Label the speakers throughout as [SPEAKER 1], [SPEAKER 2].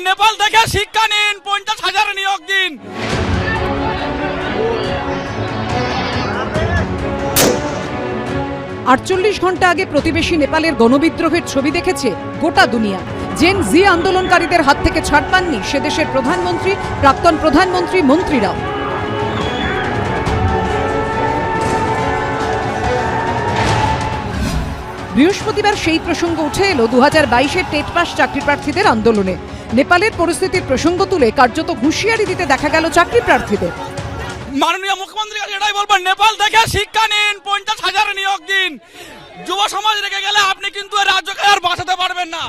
[SPEAKER 1] নেপাল থেকে শিক্ষা নিন, 50,000 নিয়োগ দিন।
[SPEAKER 2] আটচল্লিশ ঘন্টা আগে প্রতিবেশী নেপালের গণবিদ্রোহের ছবি দেখেছে গোটা দুনিয়া। জেন জি আন্দোলনকারীদের হাত থেকে ছাড় পাননি সে দেশের প্রধানমন্ত্রী, প্রাক্তন প্রধানমন্ত্রী, মন্ত্রীরাও। বৃহস্পতিবার সেই প্রসঙ্গ উঠে এলো 2022-এর টেট পাস চাকরি প্রার্থীদের আন্দোলনে। নেপালের পরিস্থিতির প্রসঙ্গ তুলে কার্যত হুঁশিয়ারি দিতে দেখা গেল চাকরি প্রার্থীদের।
[SPEAKER 1] মাননীয় মুখ্যমন্ত্রী এটাই বলবেন, নেপাল থেকে শিক্ষা নিন, 50,000 নিয়োগ দিন। যুব সমাজ রেখে গেলে আপনি কিন্তু রাজ্যকে আর বাঁচাতে পারবেন না।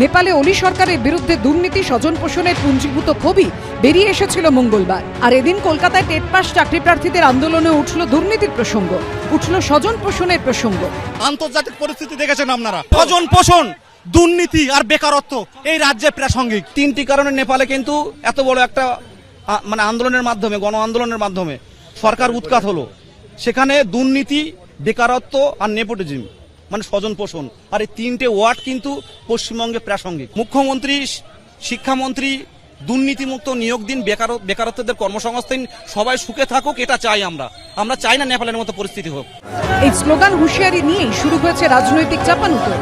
[SPEAKER 2] নেপালে ওলি সরকারের বিরুদ্ধে দুর্নীতি, স্বজন পোষণের পুঞ্জীভূত ক্ষোভই বেরিয়ে এসেছিল মঙ্গলবার। আর এদিন কলকাতায় টেট পাস চাকরি প্রার্থীদের আন্দোলনে উঠল দুর্নীতির প্রসঙ্গ, উঠল স্বজন পোষণের প্রসঙ্গ।
[SPEAKER 3] আন্তর্জাতিক পরিস্থিতি দেখেছেন আপনারা, স্বজন পোষণ, দুর্নীতি আর বেকারত্ব এই রাজ্যে প্রাসঙ্গিক। তিনটি কারণে নেপালে কিন্তু এত বড় একটা আন্দোলনের মাধ্যমে, গণ আন্দোলনের মাধ্যমে সরকার উৎখাত হলো। সেখানে দুর্নীতি, বেকারত্ব আর নেপোটিজম স্বজন পোষণ, আর এই তিনটে ওয়ার্ড কিন্তু পশ্চিমবঙ্গে প্রাসঙ্গিক। মুখ্যমন্ত্রী, শিক্ষামন্ত্রী দুর্নীতিমুক্ত নিয়োগ দিন, বেকারত্বদের কর্মসংস্থান, সবাই সুখে থাকুক, এটা চাই আমরা চাই না নেপালের মতো পরিস্থিতি হোক।
[SPEAKER 2] এই স্লোগান হুঁশিয়ারি নিয়েই শুরু হয়েছে রাজনৈতিক চাপানুতোর।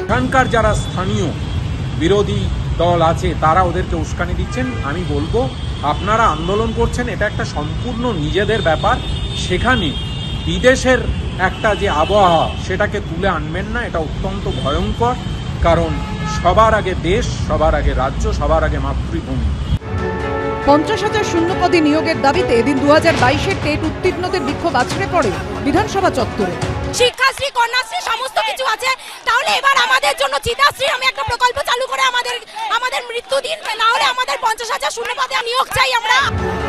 [SPEAKER 4] এখানকার যারা স্থানীয় বিরোধী দল আছে তারা ওদেরকে উস্কানি দিচ্ছেন। আমি বলবো, আপনারা আন্দোলন করছেন, এটা একটা সম্পূর্ণ নিজেদের ব্যাপার। সেখানে বিদেশের একটা যে আবহাওয়া সেটাকে তুলে আনবেন না, এটা অত্যন্ত ভয়ঙ্কর। কারণ সবার আগে দেশ, সবার আগে রাজ্য, সবার আগে মাতৃভূমি।
[SPEAKER 2] 50,000 শূন্যপদে নিয়োগের দাবিতে এদিন 2022-এর টেট উত্তীর্ণদের বিক্ষোভ আছড়ে পড়ে বিধানসভা চত্বরে।
[SPEAKER 5] শিক্ষাশ্রী, কন্যাশ্রী সমস্ত কিছু আছে, তাহলে এবার আমাদের জন্য চিতাশ্রী আমি একটা প্রকল্প চালু করে আমাদের মৃত্যু দিন, না হলে আমাদের 50,000 শূন্যপদে নিয়োগ চাই আমরা।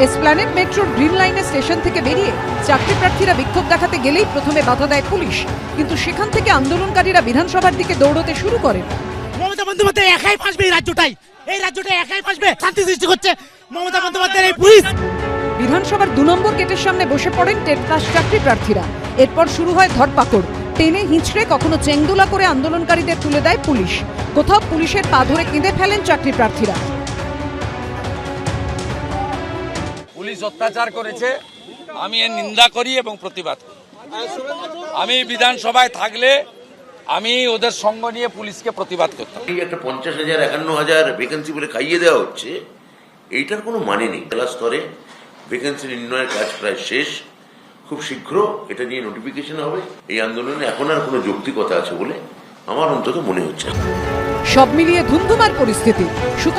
[SPEAKER 2] এসপ্ল্যানেড মেট্রোর গ্রিন লাইনের স্টেশন থেকে বেরিয়ে চাকরি প্রার্থীরা বিক্ষোভ দেখাতে গেলেই প্রথমে বাধা দেয় পুলিশ, কিন্তু সেখান থেকে আন্দোলনকারীরা বিধানসভার দিকে দৌড়তে শুরু করেন।
[SPEAKER 6] মমতা বন্দ্যোপাধ্যায় একাই ফাঁসবে এই রাজ্যটাই একাই ফাঁসবে, শান্তি সৃষ্টি করছে মমতা বন্দ্যোপাধ্যায়ের এই পুলিশ।
[SPEAKER 2] বিধানসভার 2 নম্বর গেটের সামনে বসে পড়েন টেট পাস চাকরি প্রার্থীরা। এরপর শুরু হয় ধরপাকড়, টেনে হিঁচড়ে কখনো চেংদোলা করে আন্দোলনকারীদের তুলে দেয় পুলিশ, কোথাও পুলিশের পা ধরে কেঁদে ফেলেন চাকরি প্রার্থীরা।
[SPEAKER 1] পুলিশ অত্যাচার করেছে, আমি এর নিন্দা করি এবং প্রতিবাদ করি। আমি বিধানসভায় থাকলে আমি ওদের সঙ্গ নিয়ে পুলিশকে প্রতিবাদ করতাম।
[SPEAKER 7] এই একটা 50,000 51,000 ভ্যাকেন্সি বলে খাইয়ে দেওয়া হচ্ছে, এইটার কোনো মানে নেই। জেলা স্তরে ভ্যাকেন্সি নির্ণয়ের কাজ প্রায় শেষ, খুব শীঘ্র এটা নিয়ে নোটিফিকেশন হবে। এই আন্দোলনে এখন আর কোনো যৌক্তিকতা আছে বলে আমার অন্তত মনে হচ্ছে।
[SPEAKER 2] সব মিলিয়ে ধুমধুমার পরিস্থিতি।